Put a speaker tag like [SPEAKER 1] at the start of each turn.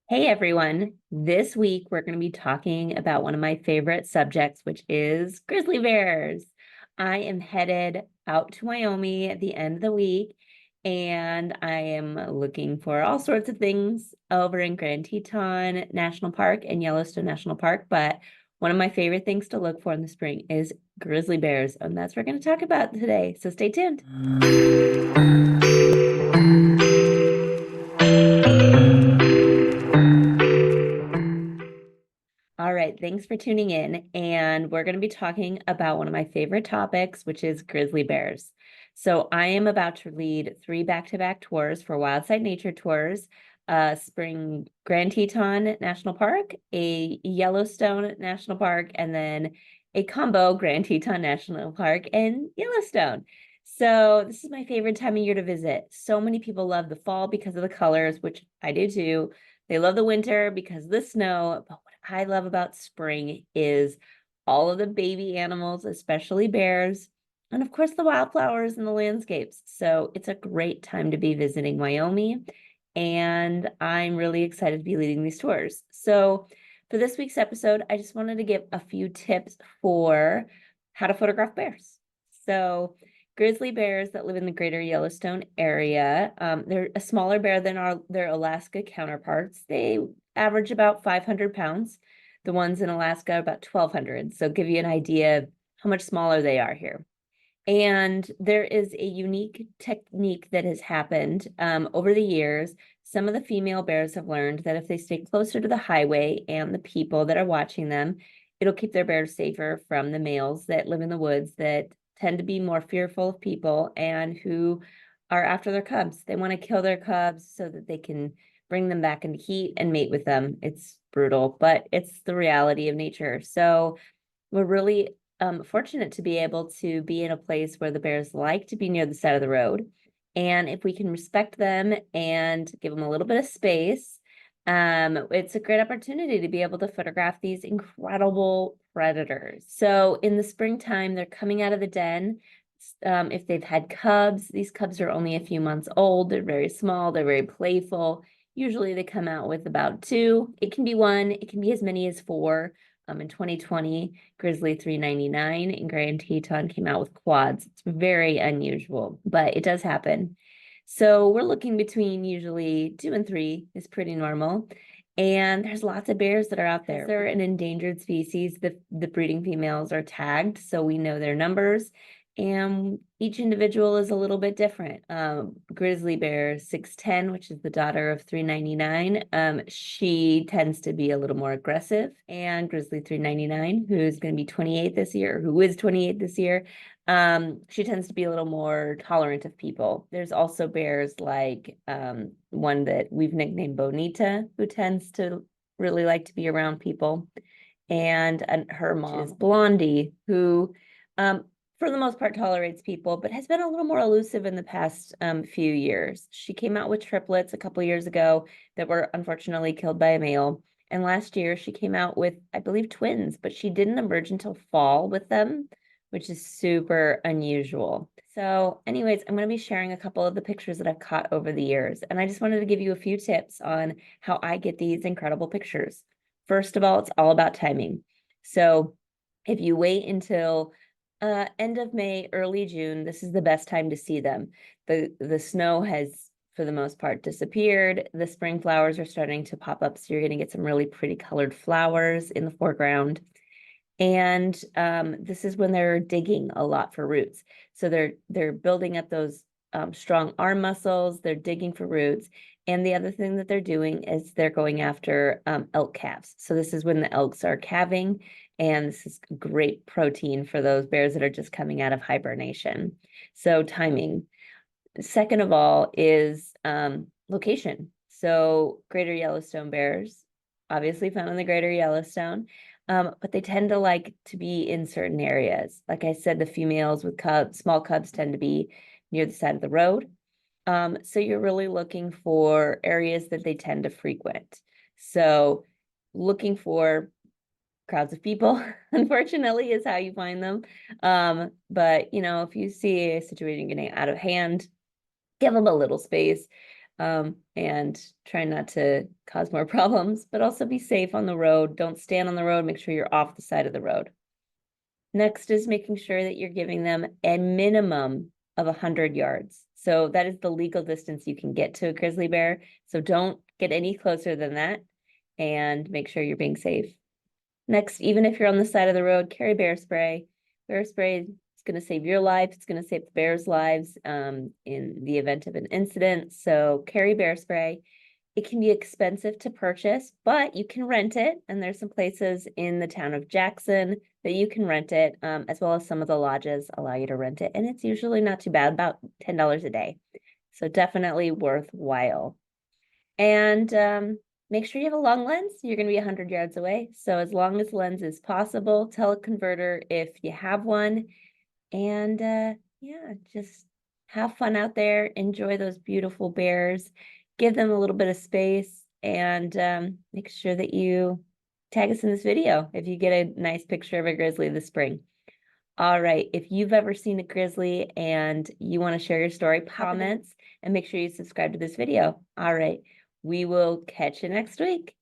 [SPEAKER 1] Hey everyone, this week we're going to be talking about one of my favorite subjects, which is grizzly bears. I am headed out to Wyoming at the end of the week, and I am looking for all sorts of things over in Grand Teton National Park and Yellowstone National Park. But one of my favorite things to look for in the spring is grizzly bears, and that's what we're going to talk about today. So stay tuned. All right, thanks for tuning in. And we're going to be talking about one of my favorite topics, which is grizzly bears. So I am about to lead 3 back-to-back tours for Wildside Nature Tours, spring Grand Teton National Park, a Yellowstone National Park, and then a combo Grand Teton National Park and Yellowstone. So this is my favorite time of year to visit. So many people love the fall because of the colors, which I do too. They love the winter because of the snow, but I love about spring is all of the baby animals, especially bears, and of course the wildflowers and the landscapes. So it's a great time to be visiting Wyoming, and I'm really excited to be leading these tours. So for this week's episode, I just wanted to give a few tips for how to photograph bears. So grizzly bears that live in the Greater Yellowstone area, they're a smaller bear than their Alaska counterparts. They average about 500 pounds. The ones in Alaska are about 1,200. So give you an idea of how much smaller they are here. And there is a unique technique that has happened over the years. Some of the female bears have learned that if they stay closer to the highway and the people that are watching them, it'll keep their bears safer from the males that live in the woods that tend to be more fearful of people and who are after their cubs. They want to kill their cubs so that they can bring them back into heat and mate with them. It's brutal, but it's the reality of nature. So we're really fortunate to be able to be in a place where the bears like to be near the side of the road. And if we can respect them and give them a little bit of space, it's a great opportunity to be able to photograph these incredible predators. So in the springtime, they're coming out of the den. If they've had cubs, these cubs are only a few months old. They're very small. They're very playful. Usually they come out with about 2. It can be 1. It can be as many as 4. In 2020, Grizzly 399 in Grand Teton came out with quads. It's very unusual, but it does happen. So we're looking between usually 2 and 3 is pretty normal. And there's lots of bears that are out there. They're an endangered species. The breeding females are tagged, so we know their numbers. And each individual is a little bit different. Grizzly Bear 610, which is the daughter of 399, she tends to be a little more aggressive. And Grizzly 399, who's going to be 28 this year, who is 28 this year, she tends to be a little more tolerant of people. There's also bears like one that we've nicknamed Bonita, who tends to really like to be around people. And her mom is Blondie, who for the most part tolerates people, but has been a little more elusive in the past few years. She came out with triplets a couple years ago that were unfortunately killed by a male. And last year she came out with, I believe, twins, but she didn't emerge until fall with them, which is super unusual. So anyways, I'm going to be sharing a couple of the pictures that I've caught over the years. And I just wanted to give you a few tips on how I get these incredible pictures. First of all, it's all about timing. So if you wait until end of May, early June, this is the best time to see them. The snow has, for the most part, disappeared. The spring flowers are starting to pop up, so you're going to get some really pretty colored flowers in the foreground. And this is when they're digging a lot for roots. So they're building up those strong arm muscles. They're digging for roots. And the other thing that they're doing is they're going after elk calves. So this is when the elks are calving, and this is great protein for those bears that are just coming out of hibernation. So timing. Second of all is location. So Greater Yellowstone bears, obviously found in the Greater Yellowstone, but they tend to like to be in certain areas. Like I said, the females with small cubs tend to be near the side of the road. So you're really looking for areas that they tend to frequent. So looking for crowds of people, unfortunately, is how you find them. But if you see a situation getting out of hand, give them a little space. and try not to cause more problems, but also be safe on the road. Don't stand on the road. Make sure you're off the side of the road. Next is making sure that you're giving them a minimum of 100 yards. So that is the legal distance you can get to a grizzly bear. So don't get any closer than that, and make sure you're being safe. Next, even if you're on the side of the road, carry bear spray. Bear spray is going to save your life. It's going to save the bears' lives in the event of an incident. So carry bear spray. It can be expensive to purchase, but you can rent it. And there's some places in the town of Jackson that you can rent it, as well as some of the lodges allow you to rent it. And it's usually not too bad, about $10 a day. So definitely worthwhile. And make sure you have a long lens. You're going to be 100 yards away. So as long as lens is possible, teleconverter if you have one. And yeah, just have fun out there. Enjoy those beautiful bears. Give them a little bit of space, and make sure that you tag us in this video if you get a nice picture of a grizzly this spring. All right, if you've ever seen a grizzly and you want to share your story, comments, and make sure you subscribe to this video. All right, we will catch you next week.